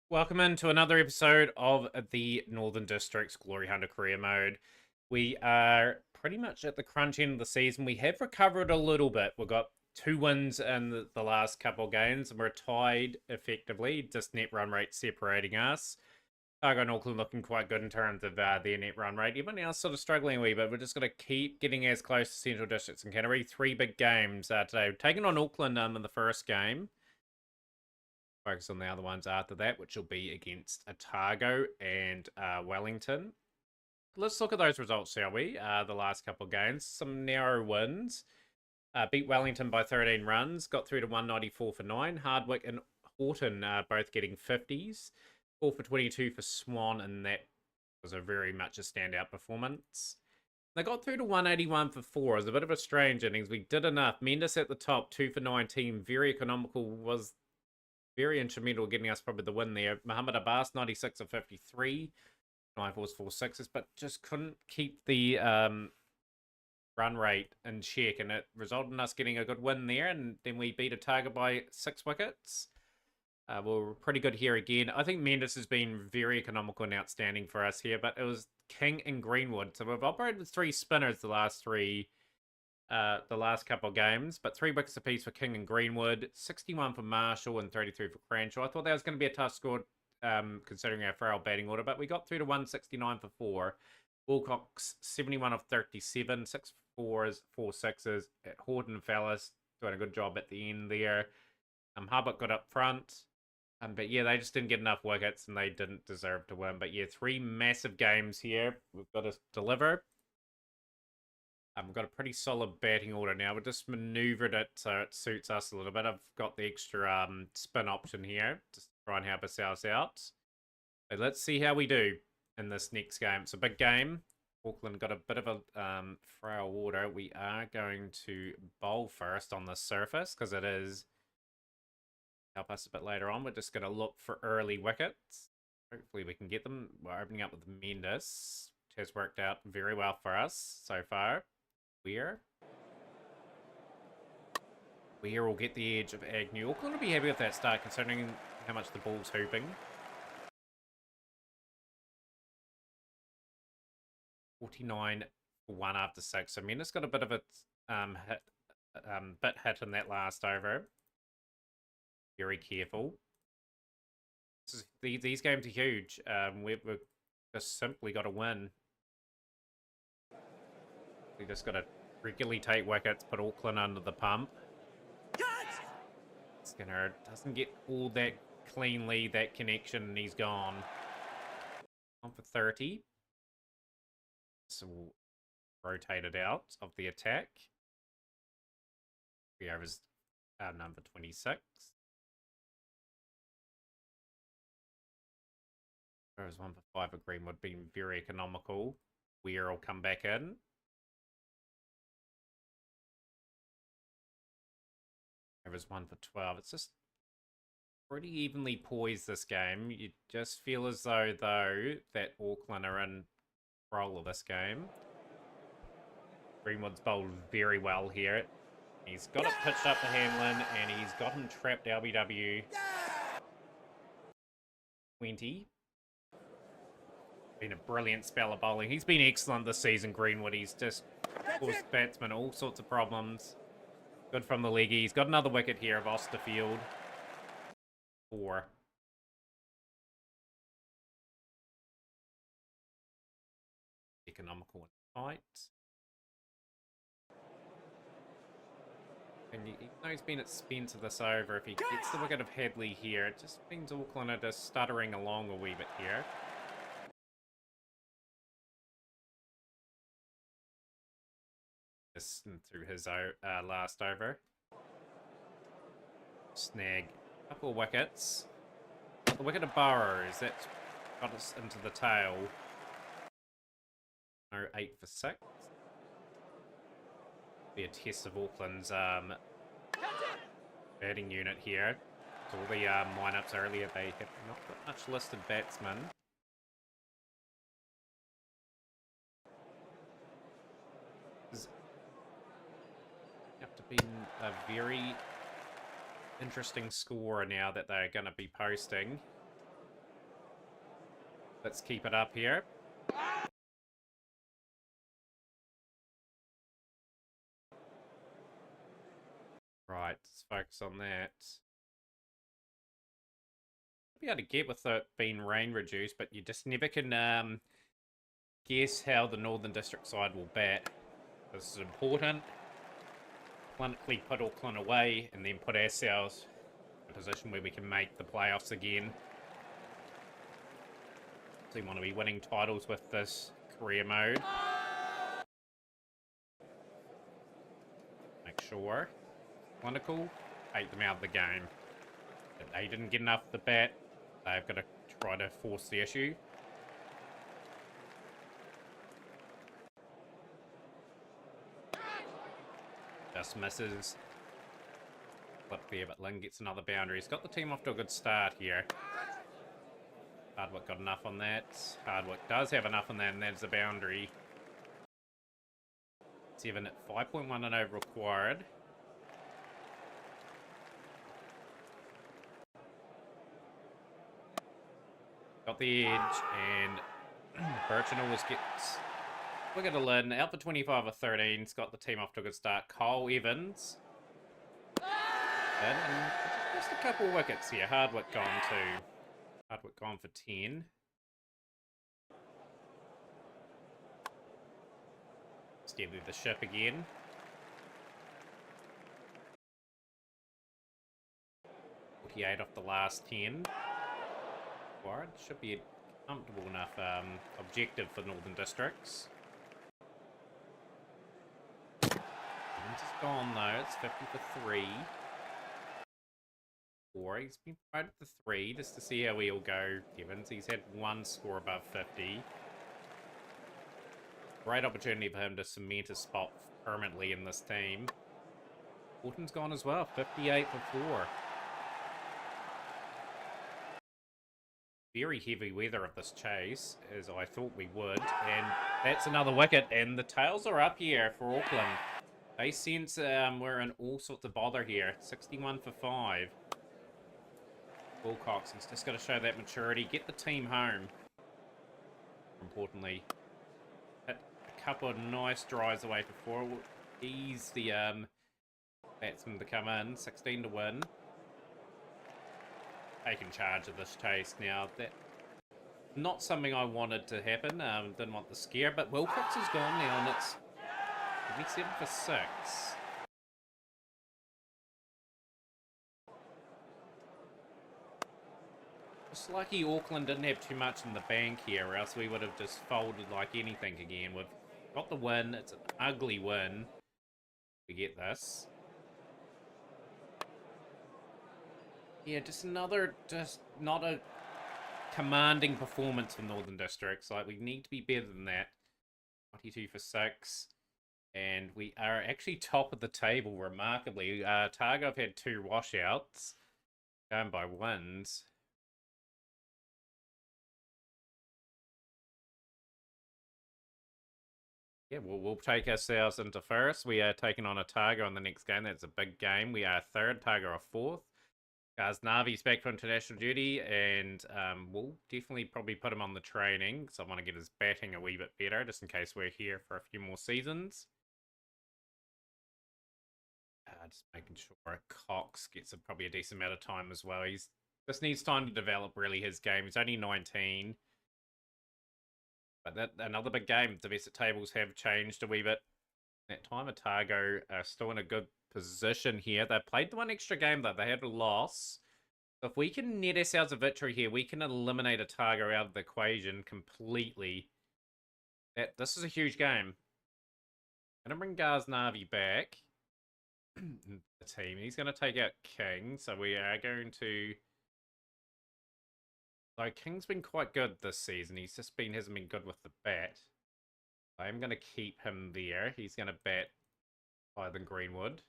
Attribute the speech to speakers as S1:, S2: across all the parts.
S1: Welcome into another episode of the Northern Districts Glory Hunter Career Mode. We are pretty much at the crunch end of the season. We have recovered a little bit. We've got 2 wins in the last couple of games, and we're tied effectively, just net run rate separating us. Argo and Auckland looking quite good in terms of their net run rate. Everyone else sort of struggling a wee bit. We're just going to keep getting as close to Central Districts and Canterbury. 3 big games today. We've taken on Auckland in the first game. Focus on the other ones after that, which will be against Otago and Wellington. Let's look at those results, shall we? The last couple of games, some narrow wins. Beat Wellington by 13 runs, got through to 194 for 9. Hardwick and Horton both getting 50s. 4 for 22 for Swan, and that was a very much a standout performance. They got through to 181 for 4. It was a bit of a strange innings. We did enough. Mendes at the top, 2 for 19. Very economical, was very instrumental getting us probably the win there. Muhammad Abbas, 96 of 53. 9 4s, 4 6s, but just couldn't keep the run rate in check, and it resulted in us getting a good win there, and then we beat Otago by 6 wickets. We're pretty good here again. I think Mendes has been very economical and outstanding for us here, but it was King and Greenwood. So we've operated with 3 spinners the last couple of games, but 3 wickets apiece for King and Greenwood, 61 for Marshall and 33 for Cranshaw. I thought that was going to be a tough score considering our frail batting order, but we got through to 169 for 4. Wilcox, 71 of 37, 6 4s, 4 6s. Horton and Fallis doing a good job at the end there. Hubbard got up front. But yeah, they just didn't get enough wickets and they didn't deserve to win. But yeah, 3 massive games here. We've got to deliver. We've got a pretty solid batting order now. We've just maneuvered it so it suits us a little bit. I've got the extra spin option here just to try and help ourselves out. So let's see how we do in this next game. It's a big game. Auckland got a bit of a frail order. We are going to bowl first on the surface because it is help us a bit later on. We're just going to look for early wickets. Hopefully we can get them. We're opening up with Mendes. It has worked out very well for us so far. Weir will get the edge of Agnew. Auckland will be happy with that start considering how much the ball's hooping. 49 for 1 after 6. So Mendes got a bit of a hit in that last over. Very careful. These games are huge. We've just simply got to win. We just got to regularly take wickets, put Auckland under the pump. Skinner doesn't get all that cleanly, that connection, and he's gone. On for 30. So we'll rotate it out of the attack. 3 overs, number 26. Overs 1 for 5 of Greenwood, being very economical. Weir will come back in. Overs 1 for 12. It's just pretty evenly poised this game. You just feel as though that Auckland are in control of this game. Greenwood's bowled very well here. He's got it pitched up to Hamlin and he's got him trapped LBW 20. Been a brilliant spell of bowling. He's been excellent this season, Greenwood. He's just caused batsmen all sorts of problems. Good from the leggy. He's got another wicket here of Osterfield. 4. Economical and tight. And even though he's been at Spencer this over, if he gets the wicket of Hadley here, it just means Auckland are just stuttering along a wee bit here. Through his last over. Snag a couple of wickets. The wicket of Burrows, that got us into the tail. No, 8 for 6. Be a test of Auckland's batting unit here. So all the lineups earlier, they have not got much listed batsmen. Been a very interesting score now that they're going to be posting. Let's keep it up here. Right, let's focus on that. Be able to get with it being rain reduced, but you just never can guess how the Northern District side will bat. This is important. Clinically put Auckland away and then put ourselves in a position where we can make the playoffs again. So you want to be winning titles with this career mode. Make sure. Clinical, take them out of the game. If they didn't get enough at the bat, they've got to try to force the issue. Just misses. Flip there, but Lynn gets another boundary. He's got the team off to a good start here. Hardwick got enough on that. Hardwick does have enough on that, and that's a boundary. 7 at 5.1 and over required. Got the edge, and Birchin always gets... Look at Lynn, out for 25 or 13. He's got the team off to a good start. Cole Evans. And just a couple wickets here. Hardwick gone too. Hardwick gone for 10. Steady the ship again. .48 off the last 10. Warren should be a comfortable enough objective for Northern Districts. Evans is gone though. It's 50 for 3. 4. He's been promoted to 3 just to see how he'll go. Evans. He's had one score above 50. Great opportunity for him to cement a spot permanently in this team. Horton's gone as well. 58 for 4. Very heavy weather of this chase, as I thought we would. And that's another wicket. And the tails are up here for Auckland. They sense we're in all sorts of bother here. 61 for 5. Wilcox has just got to show that maturity. Get the team home. Importantly. Hit a couple of nice drives away for 4. Ease the batsmen to come in. 16 to win. Taking charge of this chase now. That not something I wanted to happen. Didn't want the scare, but Wilcox is gone now, and it's 27 for 6. Just lucky Auckland didn't have too much in the bank here, or else we would have just folded like anything again. We've got the win. It's an ugly win. We get this. Yeah, just not a commanding performance from Northern Districts. Like, we need to be better than that. 22 for 6. And we are actually top of the table, remarkably. Targa have had 2 washouts. Going by wins. Yeah, we'll take ourselves into first. We are taking on a Targa on the next game. That's a big game. We are third. Targa are fourth. Ghaznavi's back for international duty, and we'll definitely probably put him on the training, because I want to get his batting a wee bit better, just in case we're here for a few more seasons. Just making sure Cox gets probably a decent amount of time as well. He's just needs time to develop, really, his game. He's only 19. But that another big game. Domestic tables have changed a wee bit. That time, Otago are still in a good position here. They played the one extra game, though. They had a loss. So if we can net ourselves a victory here, we can eliminate Otago out of the equation completely. This is a huge game. I'm going to bring Ghaznavi back. The team. He's going to take out King. So we are going to... So King's been quite good this season. He's just hasn't been good with the bat. I'm going to keep him there. He's going to bat higher than Greenwood.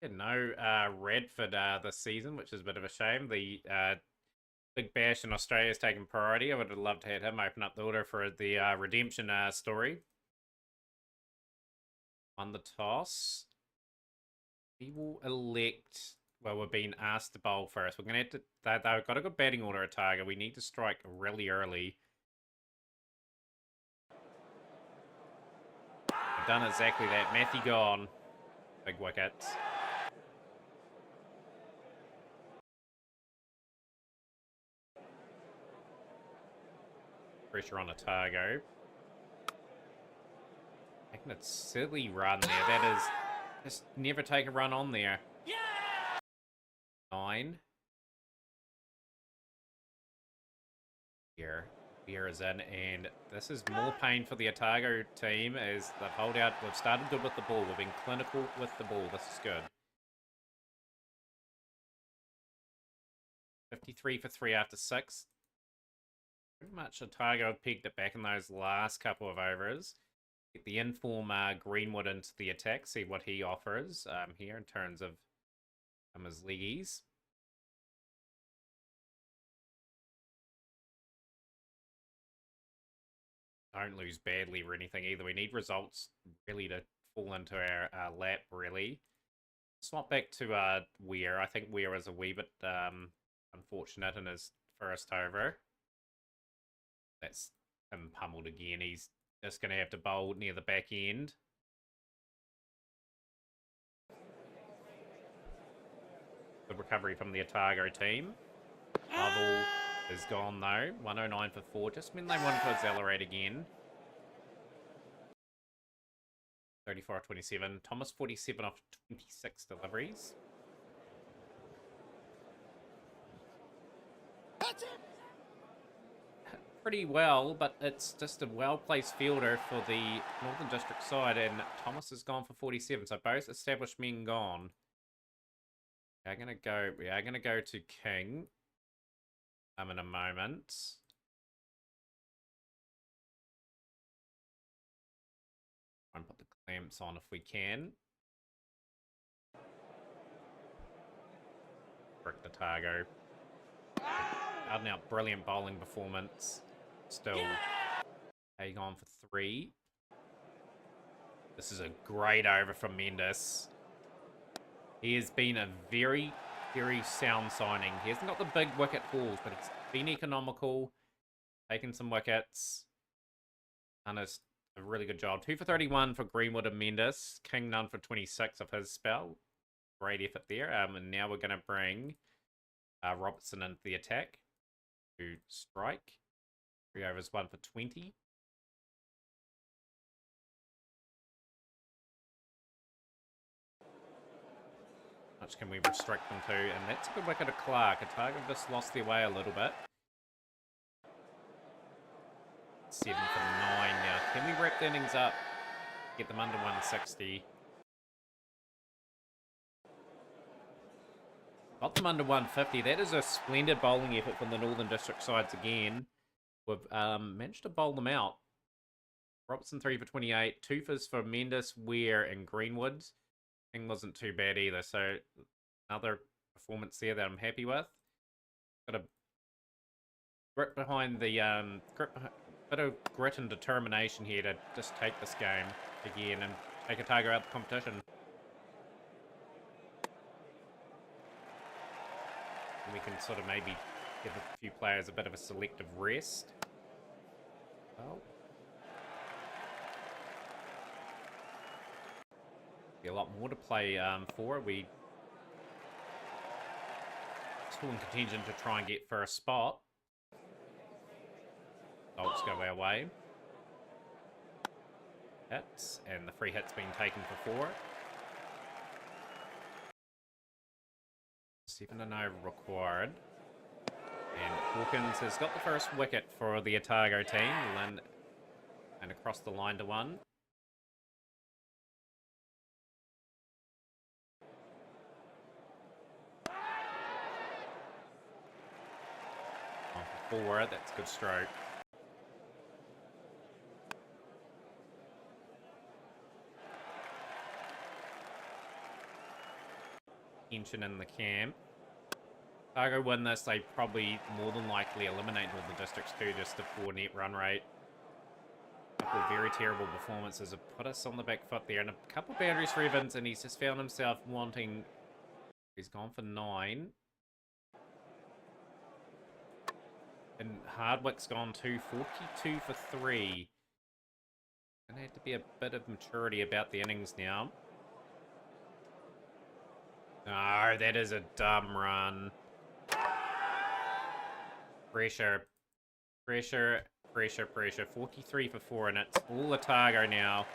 S1: Yeah, no Radford this season, which is a bit of a shame. The Big Bash in Australia has taken priority. I would have loved to have him open up the order for the redemption story. Won the toss. He will elect... Well, we're being asked to bowl first. We're going to have to... They've got a good batting order at Targa. We need to strike really early. We've done exactly that. Matthew gone. Big wickets. Pressure on Otago. Taking a silly run there. That is... Just never take a run on there. 9. Here. Here is in, and this is more pain for the Otago team as they've held out. We've started good with the ball. We've been clinical with the ball. This is good. 53 for 3 after 6. Pretty much Otago have pegged it back in those last couple of overs. Get the inform Greenwood into the attack, see what he offers here in terms of his leggies. Don't lose badly or anything either. We need results really to fall into our lap, really. Swap back to Weir. I think Weir is a wee bit unfortunate in his first over. That's him pummeled again. He's just going to have to bowl near the back end. Good recovery from the Otago team. Lovell is gone though. 109 for 4. Just when they wanted to accelerate again. 34 off 27. Thomas 47 off 26 deliveries. Pretty well, but it's just a well-placed fielder for the Northern District side, and Thomas has gone for 47, so both established men gone. We are gonna go to King in a moment. Try and put the clamps on if we can. Brick the Targo. Out and out brilliant bowling performance. Still Haig on for 3. This is a great over from Mendes. He has been a very, very sound signing. He hasn't got the big wicket hauls, but it's been economical. Taken some wickets. And it's a really good job. 2 for 31 for Greenwood and Mendes. King none for 26 of his spell. Great effort there. And now we're going to bring Robertson into the attack to strike. 3 overs, 1 for 20. How much can we restrict them to? And that's a good wicket of Clark. Otago just lost their way a little bit. 7 for 9 now. Can we wrap the innings up? Get them under 160. Got them under 150. That is a splendid bowling effort from the Northern District sides again. We've managed to bowl them out. Robertson 3 for 28. 2 for Mendes, Weir, and Greenwood. Thing wasn't too bad either. So another performance there that I'm happy with. Got a grip behind the bit of grit and determination here to just take this game again and take Otago out of the competition. We can sort of maybe give a few players a bit of a selective rest. Well, be a lot more to play for. We still in contingent to try and get first spot. Bolts go our way. Hits, and the free hit's been taken for 4. 7 and 0 required. And Hawkins has got the first wicket for the Otago team. And across the line to 1. On for 4, that's a good stroke. Tension in the camp. Otago win this, they probably more than likely eliminate all the districts too, just a 4 net run rate. A couple of very terrible performances have put us on the back foot there, and a couple of boundaries for Evans, and he's just found himself wanting He's gone for 9. And Hardwick's gone to 42 for 3. Gonna have to be a bit of maturity about the innings now. No, that is a dumb run. Pressure. Pressure, pressure, pressure. 43 for 4, and it's all Otago now.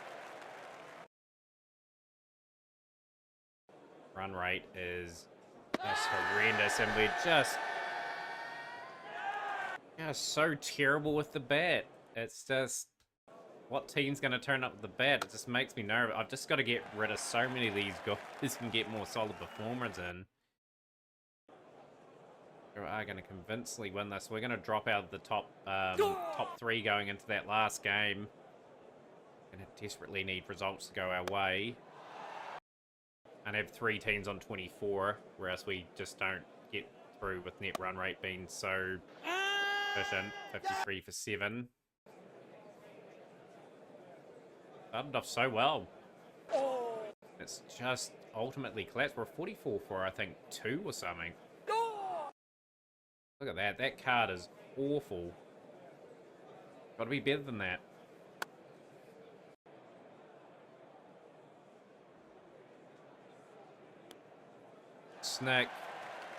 S1: Run rate is just horrendous, and we're just so terrible with the bat. It's just, what team's going to turn up with the bat? It just makes me nervous. I've just got to get rid of so many of these guys and get more solid performers in. We are going to convincingly win this. We're going to drop out of the top 3 going into that last game. Going to desperately need results to go our way. And have 3 teams on 24, whereas we just don't get through with net run rate being so efficient. 53 for 7. Started off so well. It's just ultimately collapsed. We're 44 for, I think, 2 or something. Look at that. That card is awful. Got to be better than that. Snick.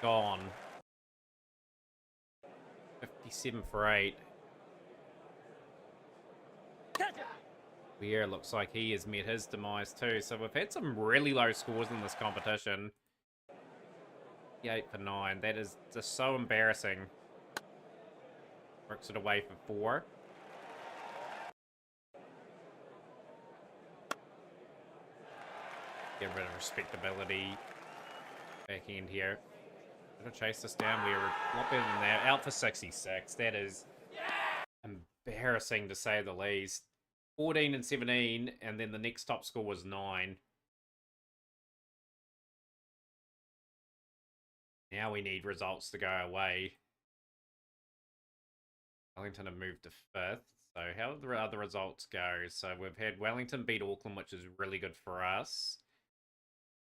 S1: Gone. 57 for 8. Weir looks like he has met his demise too. So we've had some really low scores in this competition. 8 for 9. That is just so embarrassing. Works it away for 4. Get rid of respectability. Back end here. Gonna chase this down. We're a lot better than that. Out for 66. That is embarrassing to say the least. 14 and 17, and then the next top score was 9. Now we need results to go away. Wellington have moved to 5th. So how do the other results go? So we've had Wellington beat Auckland, which is really good for us.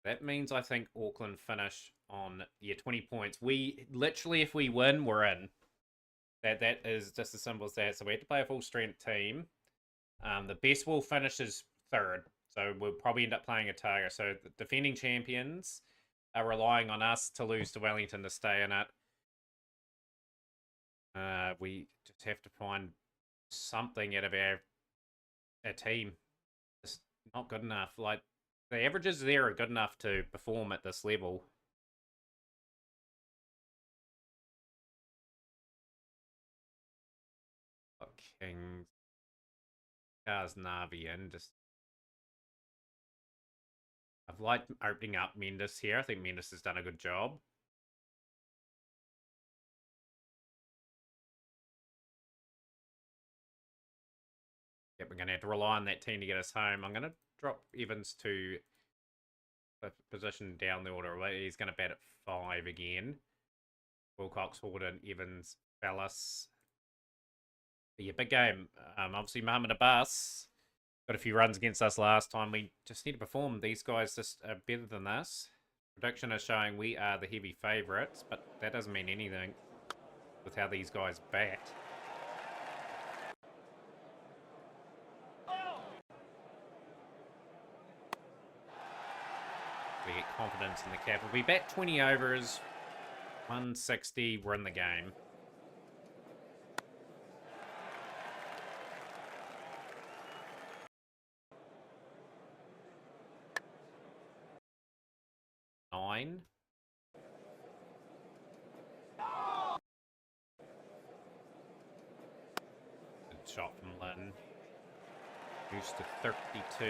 S1: That means I think Auckland finish on 20 points. We literally, if we win, we're in. That is just as simple as that. So we have to play a full strength team. The best will finish as 3rd. So we'll probably end up playing Otago. So the defending champions are relying on us to lose to Wellington to stay in it. We just have to find something out of our team. It's not good enough. Like, the averages there are good enough to perform at this level. Kings. Cars Navi in. I've liked opening up Mendes here. I think Mendes has done a good job. Yep, we're going to have to rely on that team to get us home. I'm going to drop Evans to the position down the order. He's going to bat at 5 again. Wilcox, Horden, Evans, Ballas. Yeah, big game. Obviously, Mohamed Abbas got a few runs against us last time. We just need to perform. These guys just are better than us. Prediction is showing we are the heavy favourites, but that doesn't mean anything with how these guys bat. We get confidence in the cap. If we bat 20 overs, 160, we're in the game. Good shot from Lynn. Moves to 32.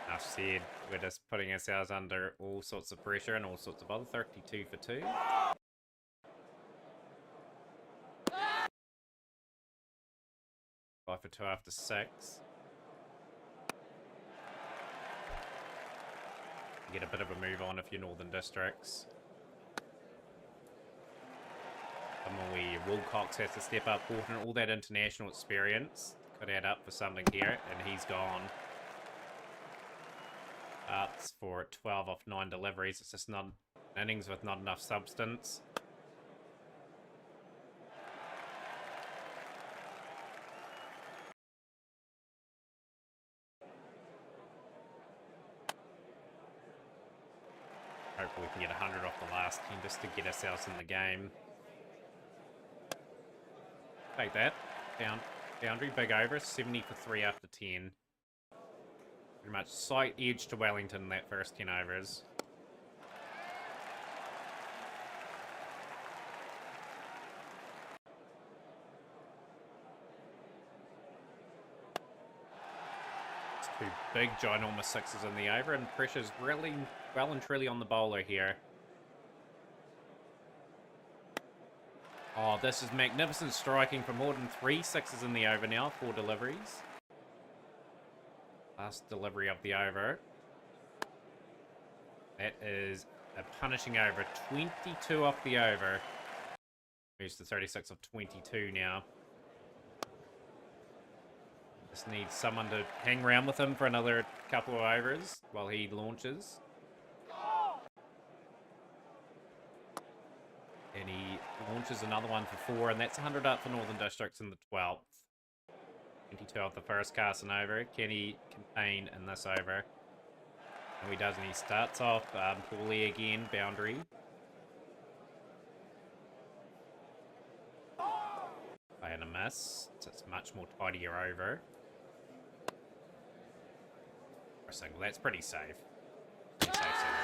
S1: Enough said. We're just putting ourselves under all sorts of pressure and all sorts of other. 32 for 2. For 2 after 6. Get a bit of a move on if you're Northern Districts. Samoa Wilcox has to step up. Horton, all that international experience could add up for something here, and he's gone. Starts for 12 off 9 deliveries. It's just not innings with not enough substance. Hopefully we can get 100 off the last 10 just to get ourselves in the game. Take that. Boundary, big over. 70 for 3 after 10. Pretty much slight edge to Wellington in that first 10 overs. It's two big, ginormous sixes in the over, and pressure's really well and truly on the bowler here. Oh, this is magnificent striking from Horton. 3 sixes in the over now, 4 deliveries. Last delivery of the over. That is a punishing over. 22 off the over. Moves to 36 of 22 now. Just needs someone to hang around with him for another couple of overs while he launches. And he launches another one for 4, and that's 100 up for Northern Districts in the 12th. 22 off the first Carson over. Can he contain in this over? No, he doesn't. He starts off poorly again. Boundary. Play and a miss. So it's much more tidier over. For a single. That's pretty safe. Pretty safe single.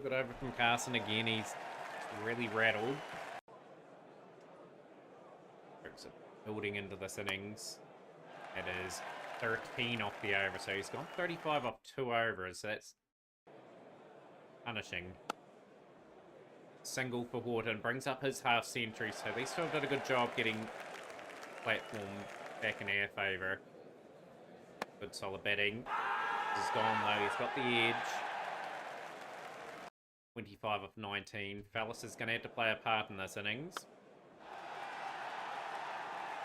S1: Good over from Carson again. He's really rattled. Building into this innings. It is 13 off the over, so he's gone 35 off 2 overs. So that's punishing. Single for Horton brings up his half century, so they still did a good job getting platform back in our favour. Good solid batting. This is gone though. He's got the edge. 25 of 19. Fallis is going to have to play a part in this innings.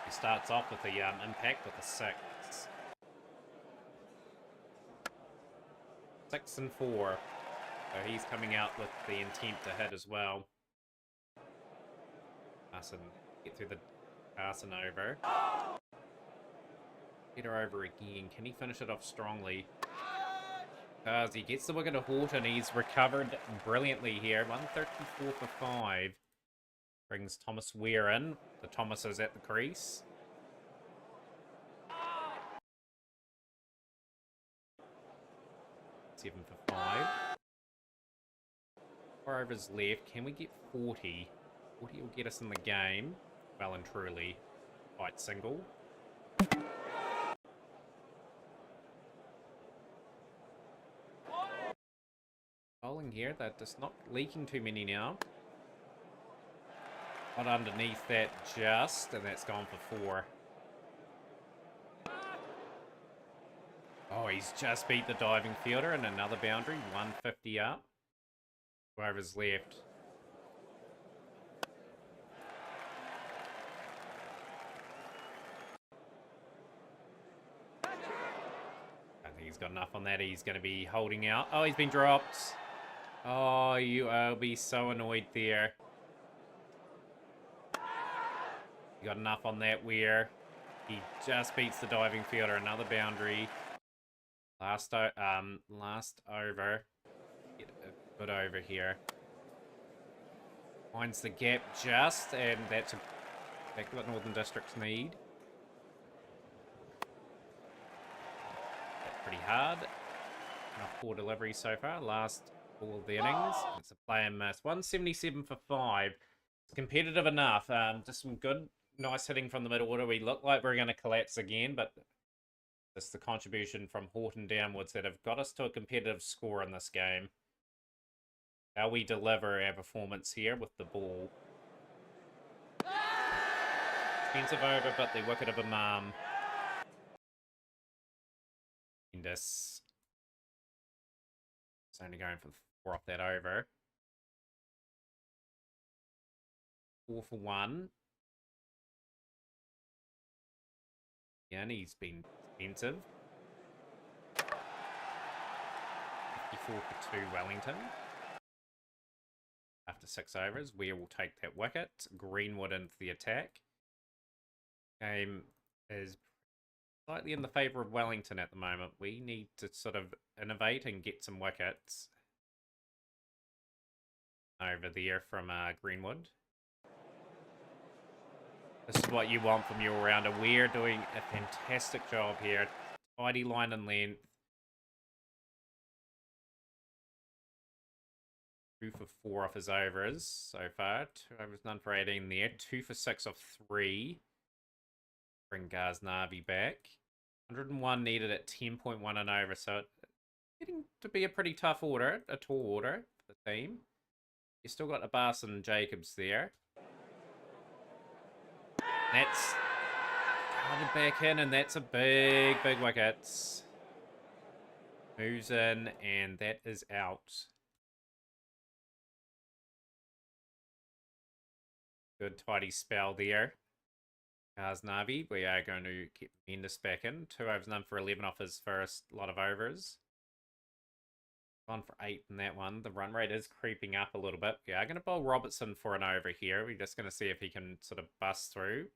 S1: He starts off with the impact with a 6. 6 and 4. So he's coming out with the intent to hit as well. Carson, get through the Carson over. Get her over again. Can he finish it off strongly? As he gets the wicket to Horton, he's recovered brilliantly here. 134 for 5. Brings Thomas Weir in. The Thomas is at the crease. Seven for 5. 4 overs left. Can we get 40? 40 will get us in the game. Well and truly. Fight single. Bowling here, they're just not leaking too many now. Not underneath that just, and that's gone for 4. Oh, he's just beat the diving fielder and another boundary, 150 up. 2 overs left. I think he's got enough on that. He's going to be holding out. Oh, he's been dropped. Oh, you'll be so annoyed there. You got enough on that Weir. He just beats the diving fielder. Another boundary. Last over. Get a good over here. Finds the gap just, and that's exactly what Northern Districts need. That's pretty hard. Enough 4 deliveries so far. Last all of the innings. It's a play and miss. 177 for 5. It's competitive enough. Just some good, nice hitting from the middle order. We look like we're going to collapse again, but it's the contribution from Horton downwards that have got us to a competitive score in this game. How we deliver our performance here with the ball. Expensive over, but the wicket of Imam. Indus. It's only going for 4 off that over. 4 for 1. Yeah, and he's been expensive. 54 for 2 Wellington. After 6 overs, Weir will take that wicket. Greenwood into the attack. Game is slightly in the favour of Wellington at the moment. We need to sort of innovate and get some wickets over there from Greenwood. This is what you want from your all-rounder. We're doing a fantastic job here. Tidy line and length. 2 for 4 off his overs so far. 2 overs, none for 18 there. 2 for 6 off 3. Bring Ghaznavi back. 101 needed at 10.1 and over, so it's getting to be a pretty tough order, a tall order for the team. You still got Abbas and Jacobs there. That's counted back in, and that's a big wicket. Moves in, and that is out. Good tidy spell there. Ghaznavi, we are going to keep Mendes back in. 2 overs, none for 11 off his first lot of overs. 1 for 8 in that one. The run rate is creeping up a little bit. We are going to bowl Robertson for an over here. We're just going to see if he can sort of bust through.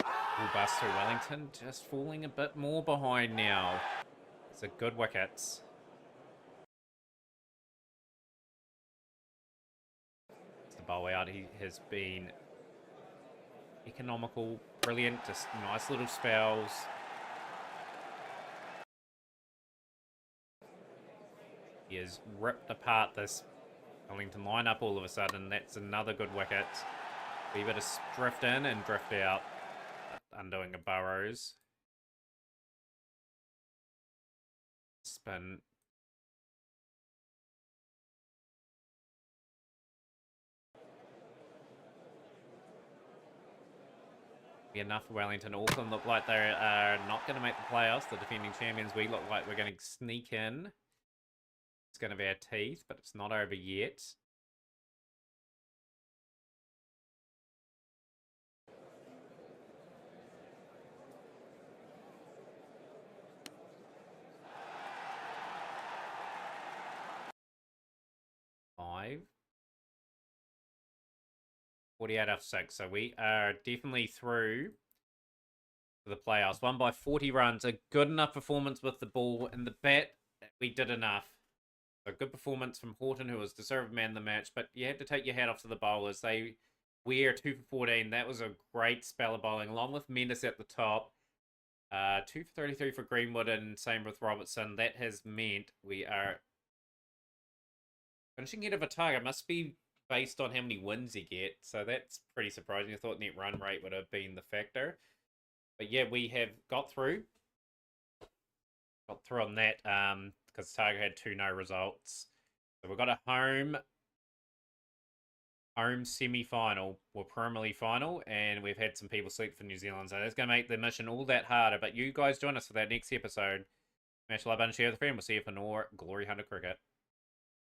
S1: Will bust through Wellington. Just falling a bit more behind now. It's a good wickets. Bowl out. He has been economical, brilliant, just nice little spells. He has ripped apart this Wellington lineup all of a sudden. That's another good wicket. We better drift in and drift out, undoing a Burrows. Spin. Enough for Wellington. Auckland look like they are not going to make the playoffs. The defending champions, we look like we're going to sneak in. It's going to be our teeth, but it's not over yet. Five. 48 off 6, so we are definitely through for the playoffs. Won by 40 runs, a good enough performance with the ball and the bat. We did enough. A good performance from Horton, who was deserved man of the match, but you have to take your hat off to the bowlers. We're 2 for 14. That was a great spell of bowling, along with Mendes at the top. 2 for 33 for Greenwood, and same with Robertson. That has meant we are finishing ahead of a target. Must be based on how many wins you get. So that's pretty surprising. I thought net run rate would have been the factor. But yeah, we have got through. Got through on that because Target had 2 no results. So we've got a home semi-final or Premier League final, and we've had some people select for New Zealand. So that's going to make the mission all that harder. But you guys join us for that next episode. Smash the like button, share with a friend. We'll see you for more Glory Hunter Cricket.